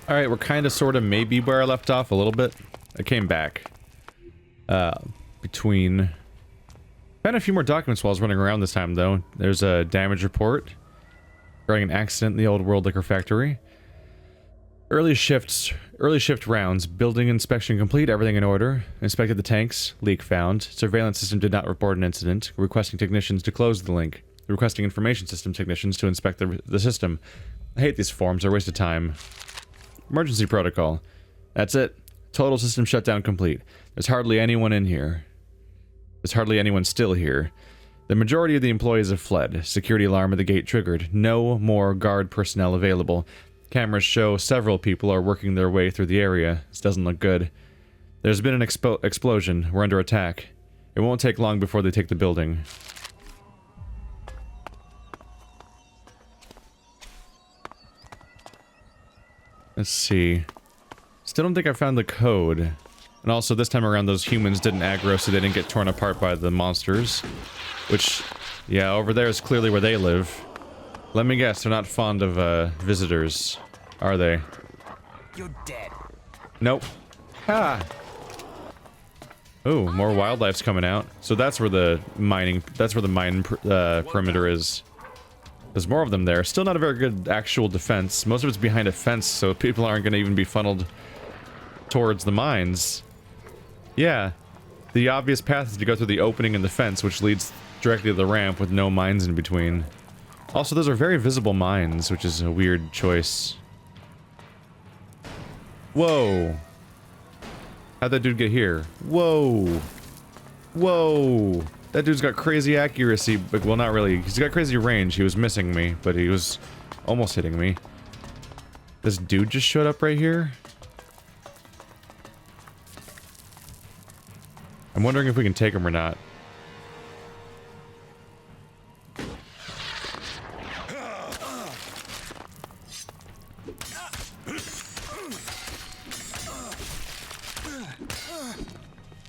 Alright, we're kind of, sort of, maybe where I left off a little bit. I came back. Between... Found a few more documents while I was running around this time, though. There's a damage report regarding an accident in the old World Liquor Factory. Early shift rounds. Building inspection complete, everything in order. Inspected the tanks. Leak found. Surveillance system did not report an incident. Requesting technicians to close the link. Requesting information system technicians to inspect the system. I hate these forms, they're a waste of time. Emergency protocol. That's it. Total system shutdown complete. There's hardly anyone in here. There's hardly anyone still here. The majority of the employees have fled. Security alarm at the gate triggered. No more guard personnel available. Cameras show several people are working their way through the area. This doesn't look good. There's been an explosion. We're under attack. It won't take long before they take the building. Let's see. Still don't think I found the code. And also, this time around, those humans didn't aggro, so they didn't get torn apart by the monsters. Which, yeah, over there is clearly where they live. Let me guess, they're not fond of, visitors, are they? You're dead. Nope. Ah! Ooh, more wildlife's coming out. So that's where the mine perimeter is. There's more of them there. Still not a very good actual defense. Most of it's behind a fence, so people aren't going to even be funneled towards the mines. Yeah. The obvious path is to go through the opening in the fence, which leads directly to the ramp with no mines in between. Also, those are very visible mines, which is a weird choice. Whoa. How'd that dude get here? Whoa. Whoa. That dude's got crazy accuracy, but, well, not really. He's got crazy range. He was missing me, but he was almost hitting me. This dude just showed up right here? I'm wondering if we can take him or not.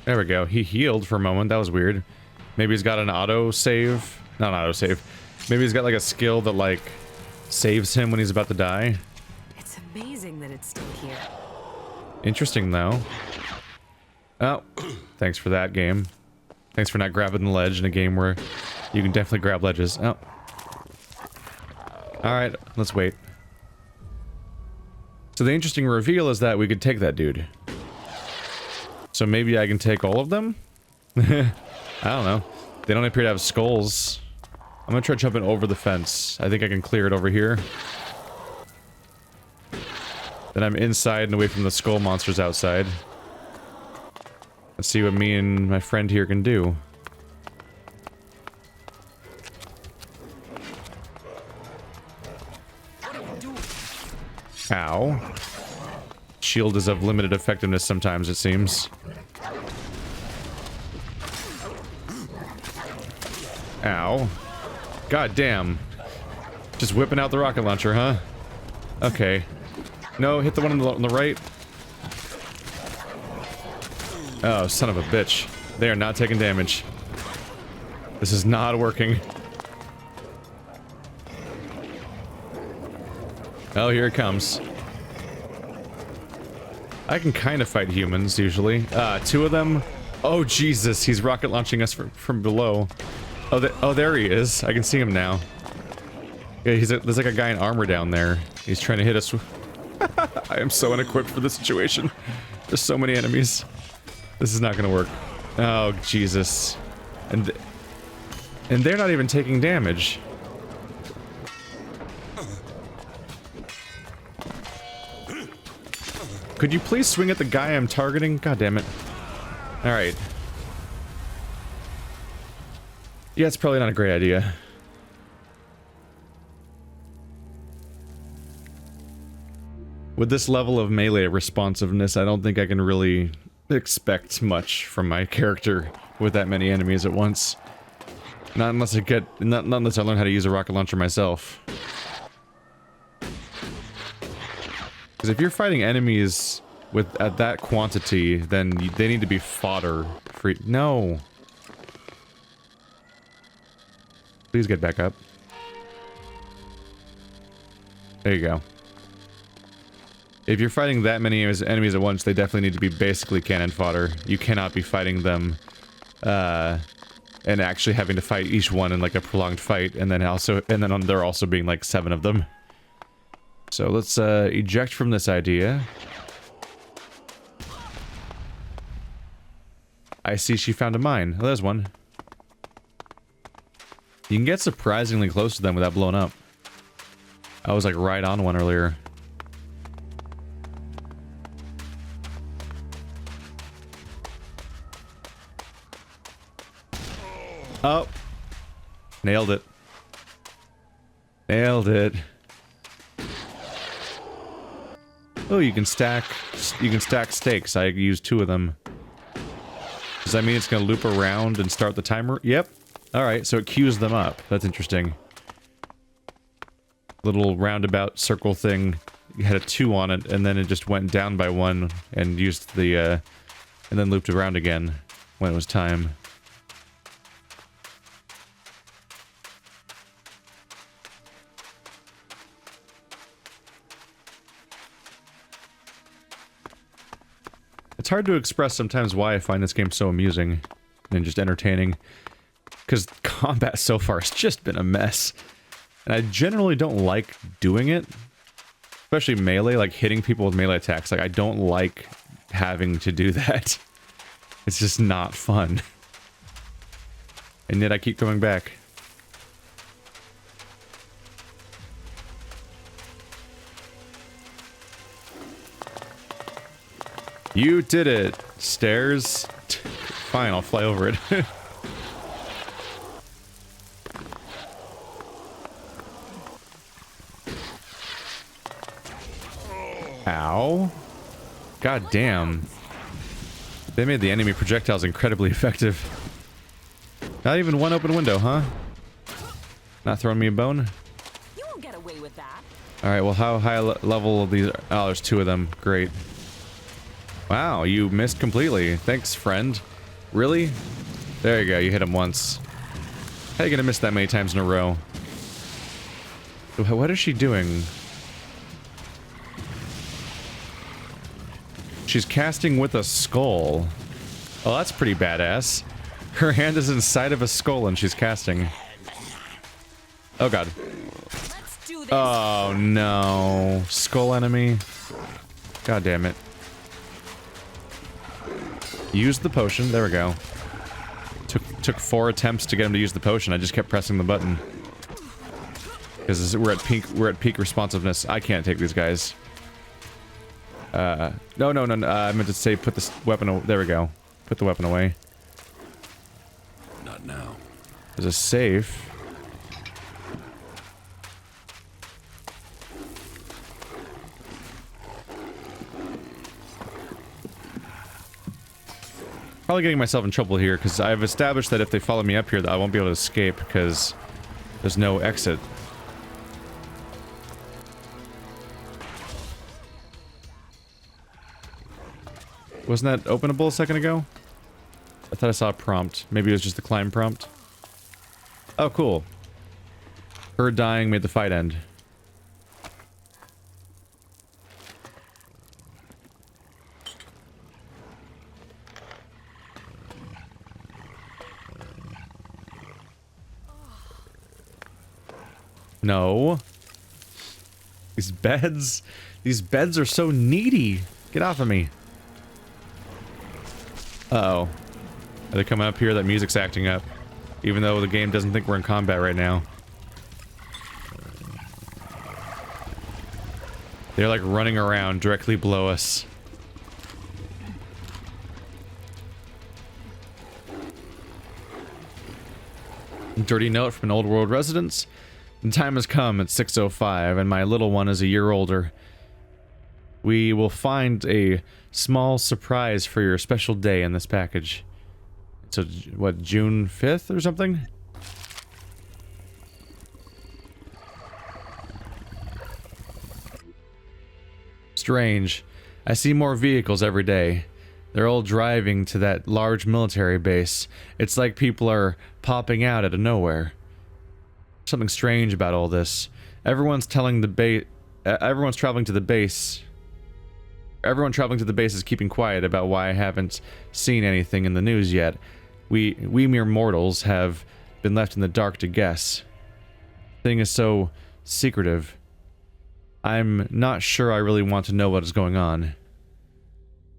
There we go. He healed for a moment. That was weird. Maybe he's got an auto-save. Not an auto-save. Maybe he's got, like, a skill that, like, saves him when he's about to die. It's amazing that it's still here. Interesting, though. Oh. Thanks for that, game. Thanks for not grabbing the ledge in a game where you can definitely grab ledges. Oh. Alright, let's wait. So the interesting reveal is that we could take that dude. So maybe I can take all of them? I don't know. They don't appear to have skulls. I'm gonna try jumping over the fence. I think I can clear it over here. Then I'm inside and away from the skull monsters outside. Let's see what me and my friend here can do. Ow. Shield is of limited effectiveness sometimes, it seems. Ow. God damn. Just whipping out the rocket launcher, huh? Okay. No, hit the one on the right. Oh, son of a bitch. They are not taking damage. This is not working. Oh, here it comes. I can kind of fight humans, usually. Two of them. Oh, Jesus. He's rocket launching us from below. Oh, there he is. I can see him now. Yeah, there's like a guy in armor down there. He's trying to hit us. I am so unequipped for this situation. There's so many enemies. This is not gonna work. Oh, Jesus. And they're not even taking damage. Could you please swing at the guy I'm targeting? God damn it. Alright. Yeah, it's probably not a great idea. With this level of melee responsiveness, I don't think I can really expect much from my character with that many enemies at once. Not unless not unless I learn how to use a rocket launcher myself. Because if you're fighting enemies at that quantity, then they need to be fodder for... No! Please get back up. There you go. If you're fighting that many enemies at once, they definitely need to be basically cannon fodder. You cannot be fighting them, and actually having to fight each one in like a prolonged fight, and then there also being like 7 of them. So let's eject from this idea. I see she found a mine. Oh, there's one. You can get surprisingly close to them without blowing up. I was like right on one earlier. Oh. Nailed it. Nailed it. Oh, you can stack stakes. I used 2 of them. Does that mean it's gonna loop around and start the timer? Yep. Alright, so it queues them up. That's interesting. Little roundabout circle thing. You had a 2 on it, and then it just went down by 1 and used the, and then looped around again when it was time. It's hard to express sometimes why I find this game so amusing and just entertaining. Because combat so far has just been a mess. And I generally don't like doing it. Especially melee, like hitting people with melee attacks. Like, I don't like having to do that. It's just not fun. And yet I keep coming back. You did it! Stairs? Fine, I'll fly over it. Ow. God damn. They made the enemy projectiles incredibly effective. Not even one open window, huh? Not throwing me a bone? You won't get away with that. Alright, well how high level of these... Oh, there's 2 of them. Great. Wow, you missed completely. Thanks, friend. Really? There you go, you hit him once. How are you gonna miss that many times in a row? What is she doing? She's casting with a skull. Oh, that's pretty badass. Her hand is inside of a skull and she's casting. Oh god. Let's do this. Oh no. Skull enemy. God damn it. Use the potion. There we go. Took 4 attempts to get him to use the potion. I just kept pressing the button. Because we're at peak responsiveness. I can't take these guys. No. I meant to say put this weapon. There we go. Put the weapon away. Not now. There's a safe. Probably getting myself in trouble here, because I've established that if they follow me up here, that I won't be able to escape, because there's no exit. Wasn't that openable a second ago? I thought I saw a prompt. Maybe it was just the climb prompt. Oh, cool. Her dying made the fight end. No. These beds are so needy. Get off of me. Uh-oh. Are they coming up here? That music's acting up. Even though the game doesn't think we're in combat right now. They're like running around directly below us. Dirty note from an old world resident. The time has come at 6:05 and my little one is a year older. We will find a small surprise for your special day in this package. So, what, June 5th or something? Strange. I see more vehicles every day. They're all driving to that large military base. It's like people are popping out of nowhere. Something strange about all this. Everyone's traveling to the base Everyone traveling to the base is keeping quiet about why I haven't seen anything in the news yet. We mere mortals have been left in the dark to guess. The thing is so secretive. I'm not sure I really want to know what is going on.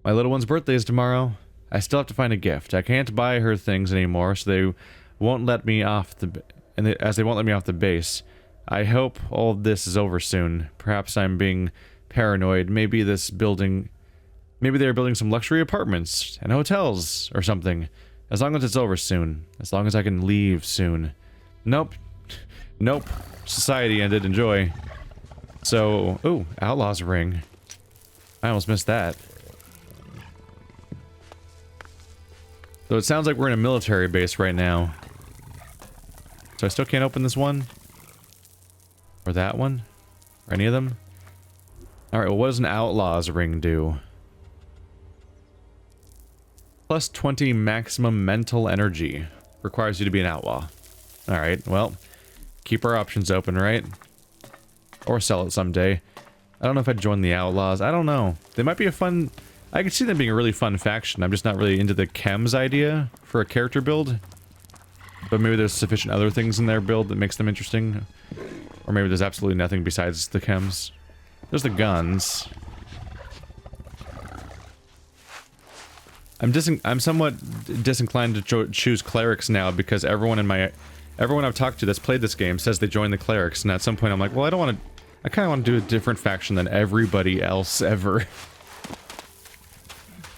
My little one's birthday is tomorrow. I still have to find a gift. I can't buy her things anymore, so they won't let me off the... as they won't let me off the base. I hope all of this is over soon. Perhaps I'm being paranoid. Maybe they're building some luxury apartments and hotels or something. As long as it's over soon. As long as I can leave soon. Nope. Nope. Society ended. Enjoy. So, ooh, Outlaw's ring. I almost missed that. So it sounds like we're in a military base right now. So I still can't open this one? Or that one? Or any of them? Alright, well, what does an Outlaw's ring do? Plus 20 maximum mental energy. Requires you to be an outlaw. Alright, well, keep our options open, right? Or sell it someday. I don't know if I'd join the Outlaws. I don't know. They might be a fun... I could see them being a really fun faction. I'm just not really into the chems idea for a character build. But maybe there's sufficient other things in their build that makes them interesting. Or maybe there's absolutely nothing besides the chems. There's the guns. I'm somewhat disinclined to choose clerics now because everyone I've talked to that's played this game says they join the clerics, and at some point I'm like, well, I kind of want to do a different faction than everybody else ever.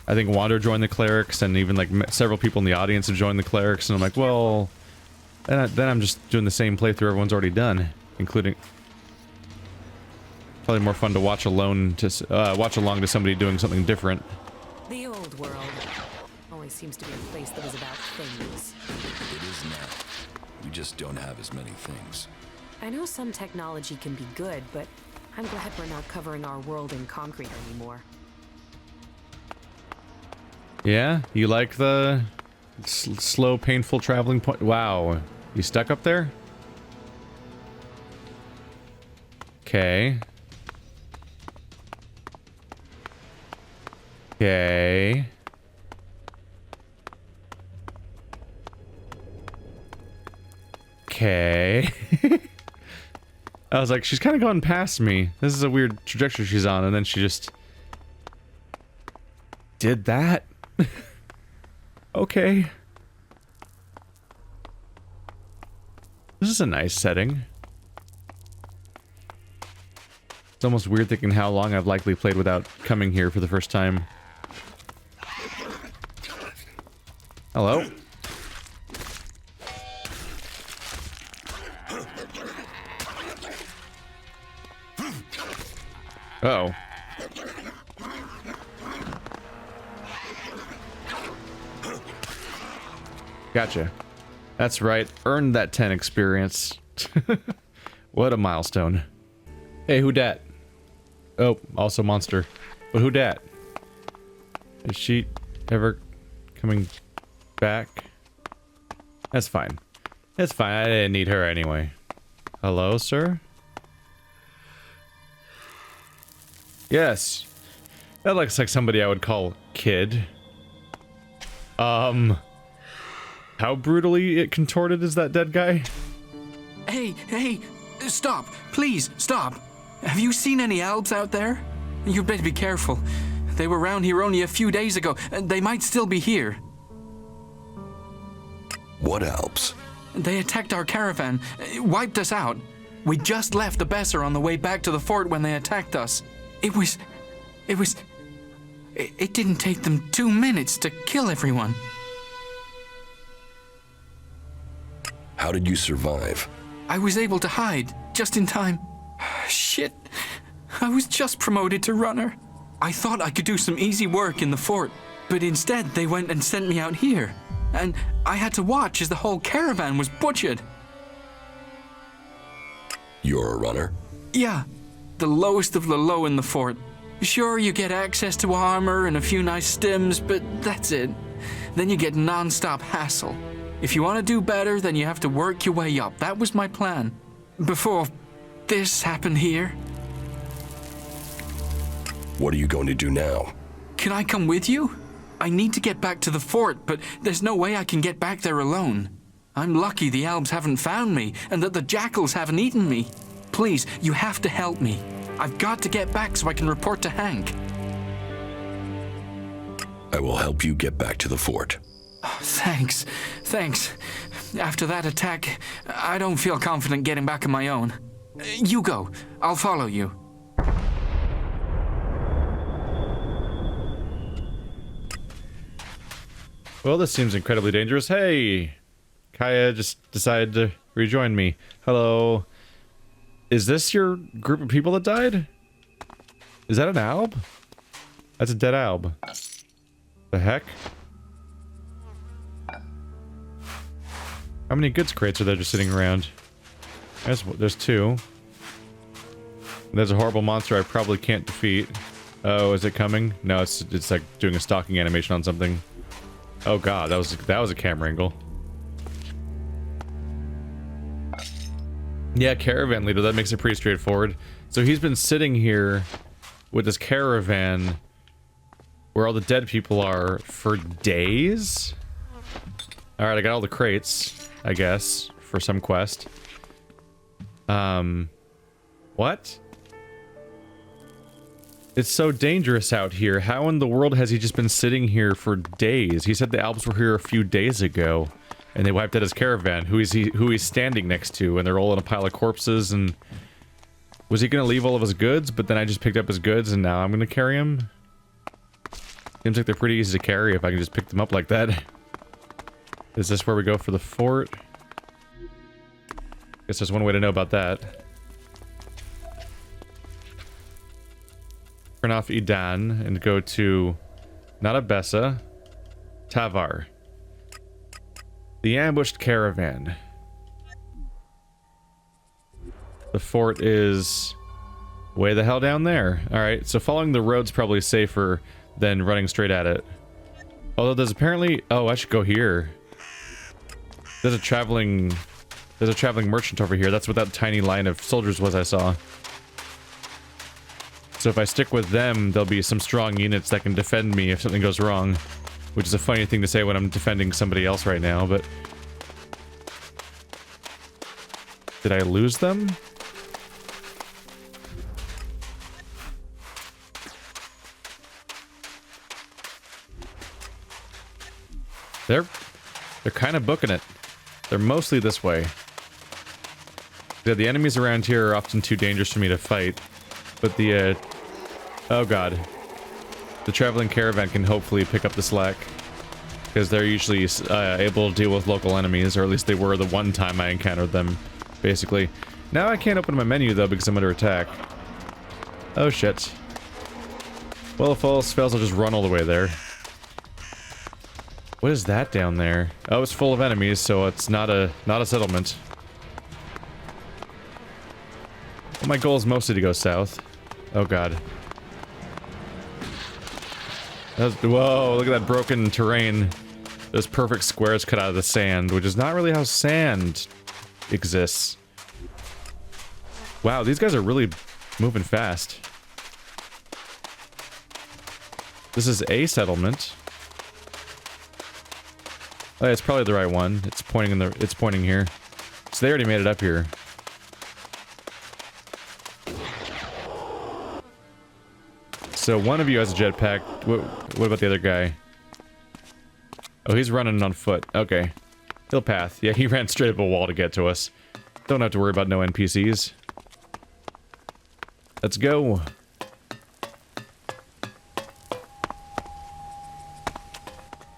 I think Wander joined the clerics, and even like several people in the audience have joined the clerics, and I'm like, well, then I'm just doing the same playthrough everyone's already done, including probably more fun to watch along to somebody doing something different. The old world always seems to be a place that is about things. It is now. We just don't have as many things. I know some technology can be good, but I'm glad we're not covering our world in concrete anymore. Yeah? You like the slow, painful traveling point? Wow. You stuck up there? Okay. Okay. Okay. I was like, she's kind of going past me. This is a weird trajectory she's on, and then she just... did that? Okay. This is a nice setting. It's almost weird thinking how long I've likely played without coming here for the first time. Hello? Uh-oh. Gotcha. That's right. Earned that 10 experience. What a milestone. Hey, who dat? Oh, also monster. But who dat? Is she ever coming back? That's fine. That's fine. I didn't need her anyway. Hello, sir? Yes. That looks like somebody I would call kid. How brutally contorted is that dead guy? Hey, stop. Please, stop. Have you seen any Albs out there? You'd better be careful. They were around here only a few days ago, and they might still be here. What Alps? They attacked our caravan, wiped us out. We just left the Besser on the way back to the fort when they attacked us. It didn't take them 2 minutes to kill everyone. How did you survive? I was able to hide, just in time. Shit. I was just promoted to runner. I thought I could do some easy work in the fort, but instead they went and sent me out here. And I had to watch as the whole caravan was butchered. You're a runner? Yeah, the lowest of the low in the fort. Sure, you get access to armor and a few nice stims, but that's it. Then you get non-stop hassle. If you want to do better, then you have to work your way up. That was my plan. Before this happened here. What are you going to do now? Can I come with you? I need to get back to the fort, but there's no way I can get back there alone. I'm lucky the elves haven't found me, and that the jackals haven't eaten me. Please, you have to help me. I've got to get back so I can report to Hank. I will help you get back to the fort. Oh, thanks. After that attack, I don't feel confident getting back on my own. You go. I'll follow you. Well, this seems incredibly dangerous. Hey! Kaya just decided to rejoin me. Hello. Is this your group of people that died? Is that an alb? That's a dead alb. The heck? How many goods crates are there just sitting around? There's 2. There's a horrible monster I probably can't defeat. Oh, is it coming? No, it's like doing a stalking animation on something. Oh god, that was a camera angle. Yeah, caravan leader, that makes it pretty straightforward. So he's been sitting here with this caravan where all the dead people are for days? Alright, I got all the crates, I guess, for some quest. What? It's so dangerous out here. How in the world has he just been sitting here for days? He said the Alps were here a few days ago, and they wiped out his caravan. Who he's standing next to, and they're all in a pile of corpses, and... Was he gonna leave all of his goods, but then I just picked up his goods, and now I'm gonna carry him? Seems like they're pretty easy to carry if I can just pick them up like that. Is this where we go for the fort? Guess there's one way to know about that. Turn off Idan and go to Natabessa, Tavar. The ambushed caravan. The fort is way the hell down there. Alright, so following the road's probably safer than running straight at it. Although there's apparently... Oh, I should go here. There's a traveling merchant over here. That's what that tiny line of soldiers was I saw. So if I stick with them, there'll be some strong units that can defend me if something goes wrong. Which is a funny thing to say when I'm defending somebody else right now, but... Did I lose them? They're kind of booking it. They're mostly this way. Yeah, the enemies around here are often too dangerous for me to fight. But the, oh god. The traveling caravan can hopefully pick up the slack. Because they're usually able to deal with local enemies, or at least they were the one time I encountered them, basically. Now I can't open my menu, though, because I'm under attack. Oh, shit. Well, if all else fails, I'll just run all the way there. What is that down there? Oh, it's full of enemies, so it's not a settlement. Well, my goal is mostly to go south. Oh god. Whoa, look at that broken terrain. Those perfect squares cut out of the sand, which is not really how sand exists. Wow, these guys are really moving fast. This is a settlement. Oh, yeah, it's probably the right one. It's pointing here. So they already made it up here. So one of you has a jetpack. What about the other guy? Oh, he's running on foot. Okay. He'll path. Yeah, he ran straight up a wall to get to us. Don't have to worry about no NPCs. Let's go.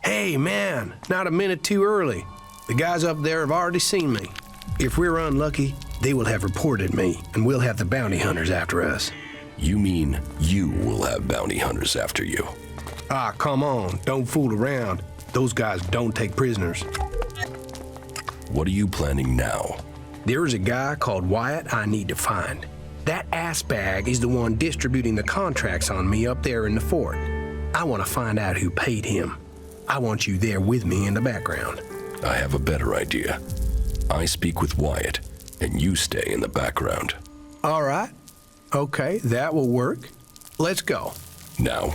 Hey, man, not a minute too early. The guys up there have already seen me. If we're unlucky, they will have reported me, and we'll have the bounty hunters after us. You mean you will have bounty hunters after you? Ah, come on, don't fool around. Those guys don't take prisoners. What are you planning now? There is a guy called Wyatt I need to find. That ass bag is the one distributing the contracts on me up there in the fort. I want to find out who paid him. I want you there with me in the background. I have a better idea. I speak with Wyatt, and you stay in the background. All right. Okay, that will work. Let's go. Now.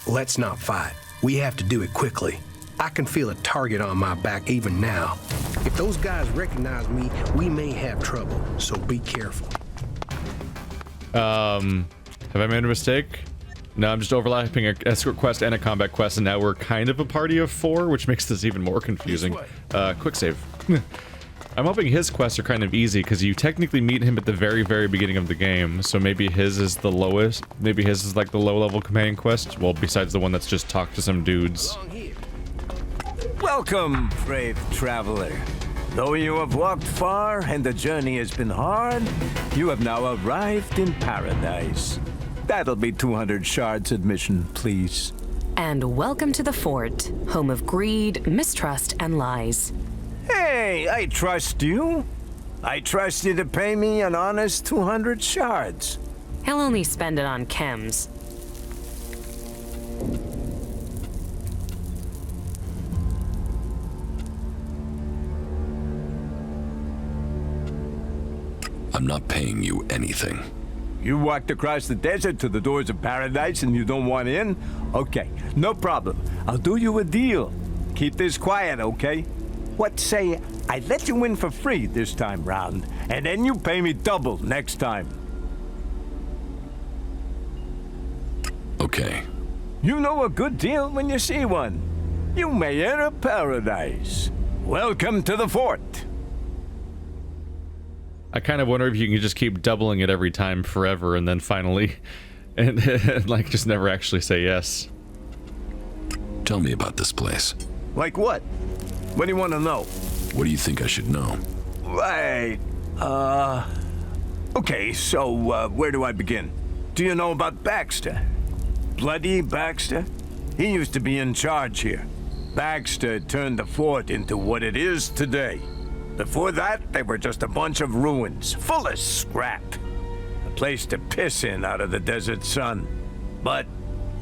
Let's not fight. We have to do it quickly. I can feel a target on my back even now. If those guys recognize me, we may have trouble, so be careful. Have I made a mistake? No, I'm just overlapping an escort quest and a combat quest, and now we're kind of a party of 4, which makes this even more confusing. Quick save. I'm hoping his quests are kind of easy, because you technically meet him at the very, very beginning of the game, so maybe his is the lowest. Maybe his is like the low-level companion quest, well, besides the one that's just talk to some dudes. Welcome, brave traveler. Though you have walked far and the journey has been hard, you have now arrived in paradise. That'll be 200 shards admission, please. And welcome to the fort, home of greed, mistrust, and lies. Hey, I trust you. I trust you to pay me an honest 200 shards. He'll only spend it on chems. I'm not paying you anything. You walked across the desert to the doors of paradise and you don't want in? Okay, no problem. I'll do you a deal. Keep this quiet, okay? What say I let you in for free this time round, and then you pay me double next time. Okay. You know a good deal when you see one. You may enter paradise. Welcome to the fort. I kind of wonder if you can just keep doubling it every time forever, and then finally, and like, just never actually say yes. Tell me about this place. Like what? What do you want to know? What do you think I should know? Right. Okay, so, where do I begin? Do you know about Baxter? Bloody Baxter? He used to be in charge here. Baxter turned the fort into what it is today. Before that, they were just a bunch of ruins, full of scrap. A place to piss in out of the desert sun. But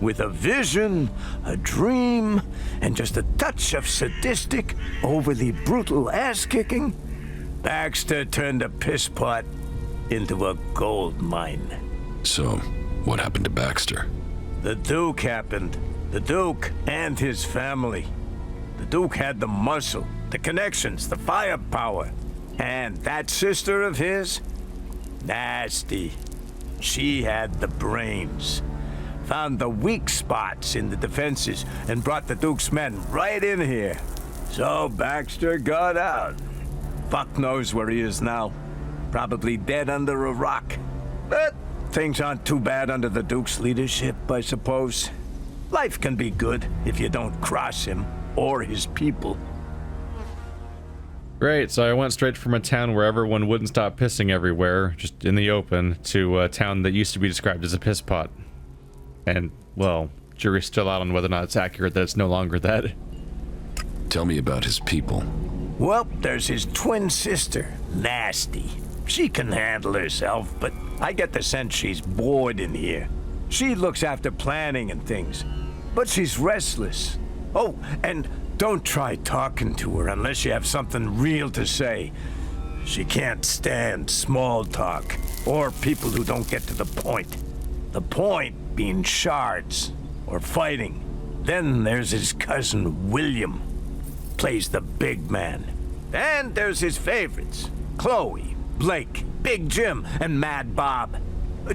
with a vision, a dream, and just a touch of sadistic, overly brutal ass-kicking, Baxter turned a piss pot into a gold mine. So, what happened to Baxter? The Duke happened. The Duke and his family. The Duke had the muscle, the connections, the firepower. And that sister of his? Nasty. She had the brains. Found the weak spots in the defenses and brought the Duke's men right in here. So Baxter got out. Fuck knows where he is now. Probably dead under a rock. But things aren't too bad under the Duke's leadership, I suppose. Life can be good if you don't cross him or his people. Great, so I went straight from a town where everyone wouldn't stop pissing everywhere, just in the open, to a town that used to be described as a piss pot. And, well, jury's still out on whether or not it's accurate that it's no longer that. Tell me about his people. Well, there's his twin sister, Nasty. She can handle herself, but I get the sense she's bored in here. She looks after planning and things, but she's restless. Oh, and don't try talking to her unless you have something real to say. She can't stand small talk, or people who don't get to the point. The point being shards, or fighting. Then there's his cousin, William. Plays the big man. And there's his favorites. Chloe, Blake, Big Jim, and Mad Bob.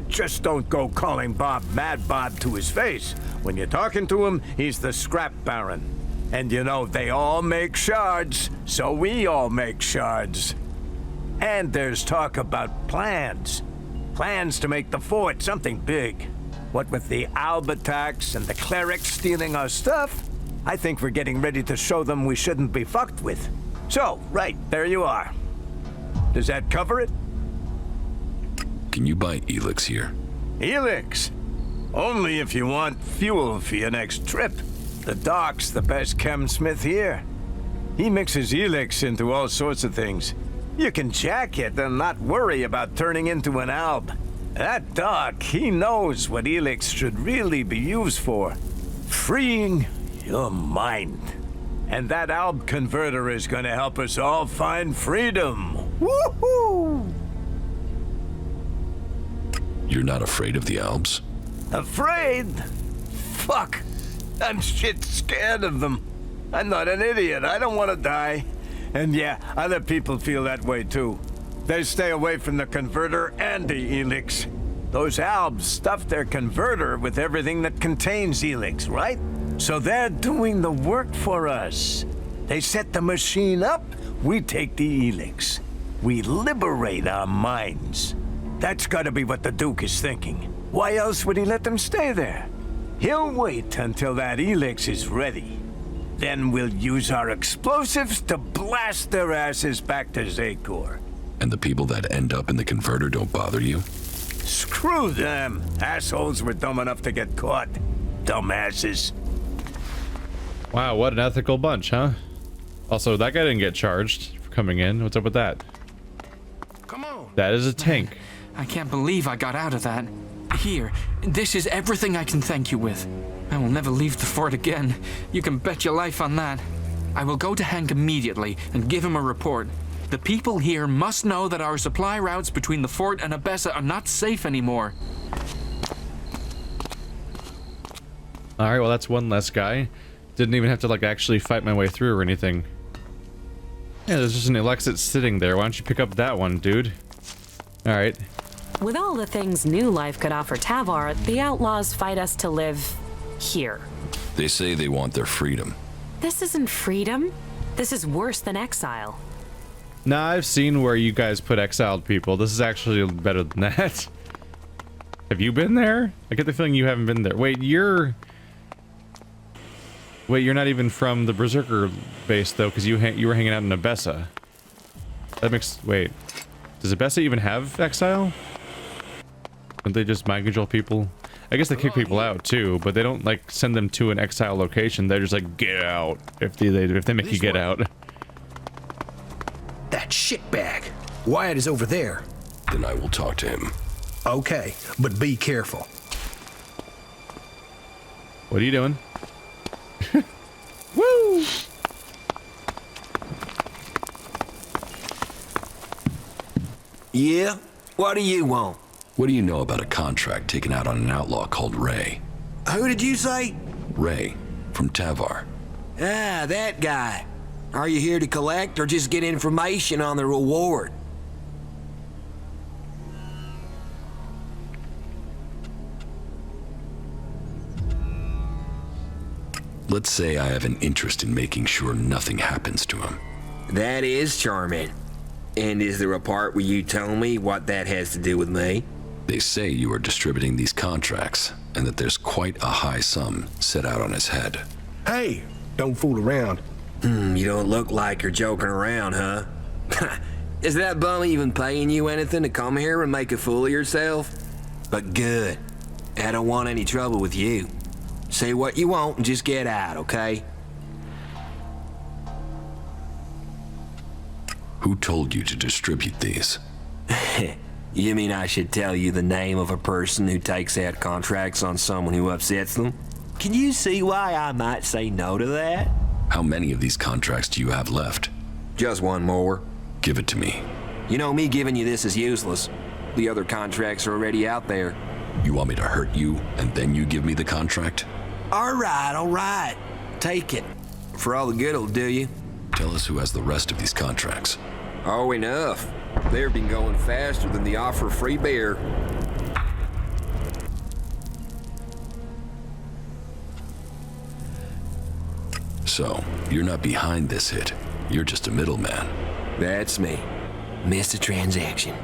Just don't go calling Bob Mad Bob to his face. When you're talking to him, he's the scrap baron. And you know, they all make shards, so we all make shards. And there's talk about plans. Plans to make the fort something big. What with the Alb attacks and the clerics stealing our stuff, I think we're getting ready to show them we shouldn't be fucked with. So, right, there you are. Does that cover it? Can you buy ELEX here? ELEX? Only if you want fuel for your next trip. The Doc's the best chemsmith here. He mixes ELEX into all sorts of things. You can jack it and not worry about turning into an Alb. That Doc, he knows what ELEX should really be used for. Freeing your mind. And that Alb converter is gonna help us all find freedom. Woohoo! You're not afraid of the Albs? Afraid? Fuck! I'm shit scared of them. I'm not an idiot. I don't want to die. And yeah, other people feel that way too. They stay away from the converter and the ELEX. Those Albs stuff their converter with everything that contains ELEX, right? So they're doing the work for us. They set the machine up, we take the ELEX. We liberate our minds. That's gotta be what the Duke is thinking. Why else would he let them stay there? He'll wait until that ELEX is ready. Then we'll use our explosives to blast their asses back to Zakor. And the people that end up in the converter don't bother you? Screw them! Assholes were dumb enough to get caught. Dumbasses. Wow, what an ethical bunch, huh? Also, that guy didn't get charged for coming in. What's up with that? Come on. That is a tank. I can't believe I got out of that. Here, this is everything I can thank you with. I will never leave the fort again. You can bet your life on that. I will go to Hank immediately and give him a report. The people here must know that our supply routes between the fort and Abessa are not safe anymore. Alright, well that's one less guy. Didn't even have to like actually fight my way through or anything. Yeah, there's just an ELEX sitting there. Why don't you pick up that one, dude? Alright. With all the things new life could offer Tavar, the outlaws fight us to live here. They say they want their freedom. This isn't freedom. This is worse than exile. Nah, I've seen where you guys put exiled people. This is actually better than that. Have you been there? I get the feeling you haven't been there. Wait, you're not even from the Berserker base though, because you were hanging out in Abessa. That makes... Wait. Does Abessa even have exile? Don't they just mind control people? I guess they kick people out too, but they don't like send them to an exile location. They're just like, get out if they make you get out. That shitbag. Wyatt is over there. Then I will talk to him. Okay, but be careful. What are you doing? Woo! Yeah? What do you want? What do you know about a contract taken out on an outlaw called Ray? Who did you say? Ray, from Tavar. Ah, that guy. Are you here to collect or just get information on the reward? Let's say I have an interest in making sure nothing happens to him. That is charming. And is there a part where you tell me what that has to do with me? They say you are distributing these contracts, and that there's quite a high sum set out on his head. Hey, don't fool around. You don't look like you're joking around, huh? Is that bum even paying you anything to come here and make a fool of yourself? But good. I don't want any trouble with you. Say what you want and just get out, okay? Who told you to distribute these? You mean I should tell you the name of a person who takes out contracts on someone who upsets them? Can you see why I might say no to that? How many of these contracts do you have left? Just one more. Give it to me. You know, me giving you this is useless. The other contracts are already out there. You want me to hurt you, and then you give me the contract? All right. Take it. For all the good it'll do you. Tell us who has the rest of these contracts. Oh, enough. They've been going faster than the offer of free beer. So, you're not behind this hit. You're just a middleman. That's me. Missed a transaction.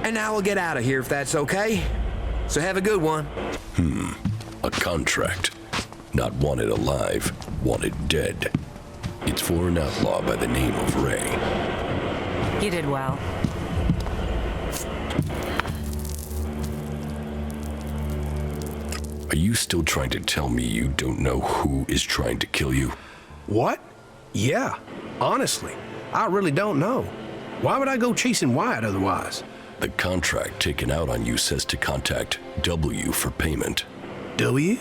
And now we'll get out of here if that's okay. So have a good one. A contract. Not wanted alive, wanted dead. It's for an outlaw by the name of Ray. You did well. Are you still trying to tell me you don't know who is trying to kill you? What? Yeah, honestly, I really don't know. Why would I go chasing Wyatt otherwise? The contract taken out on you says to contact W for payment. W?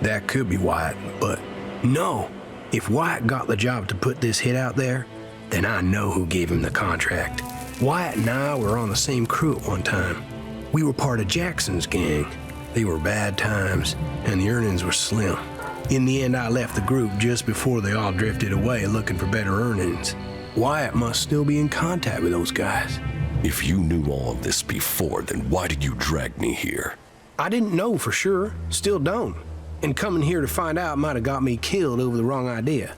That could be Wyatt, but no. If Wyatt got the job to put this hit out there, then I know who gave him the contract. Wyatt and I were on the same crew at one time. We were part of Jackson's gang. They were bad times, and the earnings were slim. In the end, I left the group just before they all drifted away looking for better earnings. Wyatt must still be in contact with those guys. If you knew all of this before, then why did you drag me here? I didn't know for sure, still don't. And coming here to find out might have got me killed over the wrong idea.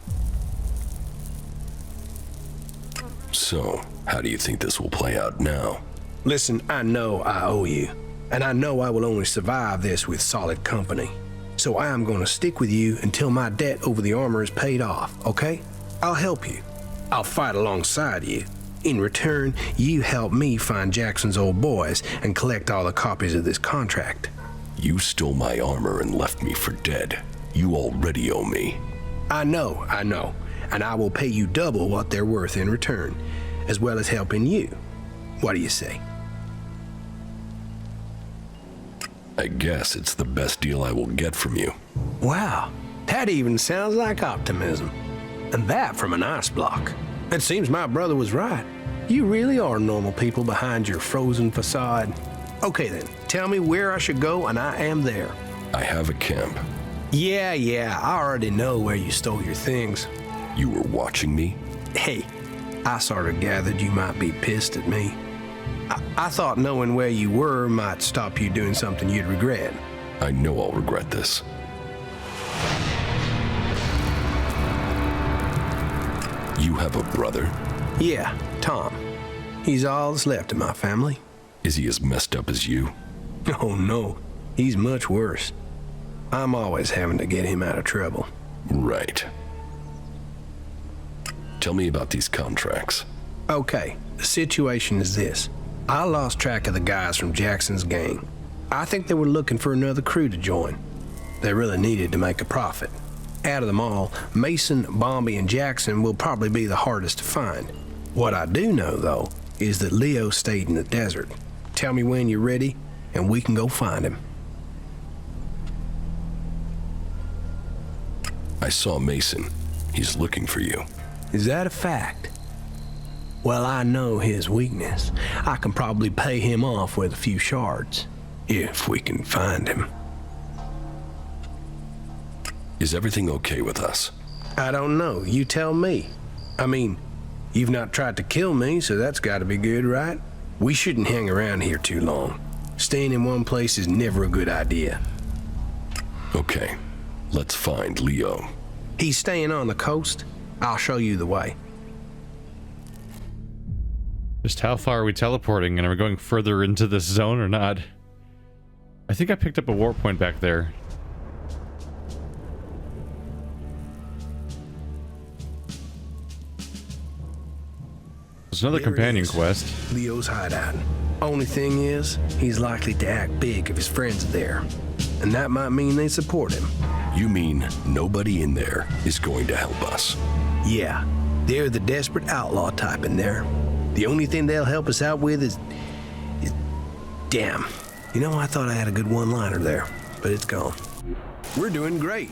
So, how do you think this will play out now? Listen, I know I owe you, and I know I will only survive this with solid company. So I am going to stick with you until my debt over the armor is paid off, okay? I'll help you. I'll fight alongside you. In return, you help me find Jackson's old boys and collect all the copies of this contract. You stole my armor and left me for dead. You already owe me. I know, and I will pay you double what they're worth in return, as well as helping you. What do you say? I guess it's the best deal I will get from you. Wow, that even sounds like optimism. And that from an ice block. It seems my brother was right. You really are normal people behind your frozen facade. Okay then, tell me where I should go and I am there. I have a camp. Yeah, I already know where you stole your things. You were watching me? Hey, I sort of gathered you might be pissed at me. I thought knowing where you were might stop you doing something you'd regret. I know I'll regret this. You have a brother? Yeah, Tom. He's all that's left of my family. Is he as messed up as you? Oh no, he's much worse. I'm always having to get him out of trouble. Right. Tell me about these contracts. Okay, the situation is this. I lost track of the guys from Jackson's gang. I think they were looking for another crew to join. They really needed to make a profit. Out of them all, Mason, Bombi, and Jackson will probably be the hardest to find. What I do know, though, is that Leo stayed in the desert. Tell me when you're ready, and we can go find him. I saw Mason. He's looking for you. Is that a fact? Well, I know his weakness. I can probably pay him off with a few shards, if we can find him. Is everything okay with us? I don't know. You tell me. I mean, you've not tried to kill me, so that's got to be good, right? We shouldn't hang around here too long. Staying in one place is never a good idea. Okay, let's find Leo. He's staying on the coast. I'll show you the way. Just how far are we teleporting, and are we going further into this zone or not? I think I picked up a warp point back there. There's another companion quest. Leo's hideout. Only thing is, he's likely to act big if his friends are there. And that might mean they support him. You mean nobody in there is going to help us? Yeah, they're the desperate outlaw type in there. The only thing they'll help us out with is... Damn. You know, I thought I had a good one-liner there, but it's gone. We're doing great.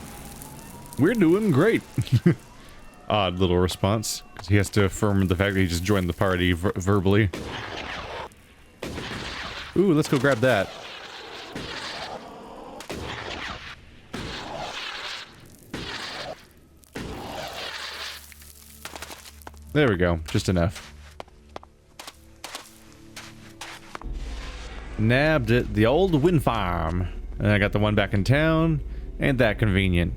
We're doing great. Odd little response, because he has to affirm the fact that he just joined the party verbally. Ooh, let's go grab that. There we go, just enough. Nabbed it, the old wind farm. And I got the one back in town, ain't that convenient.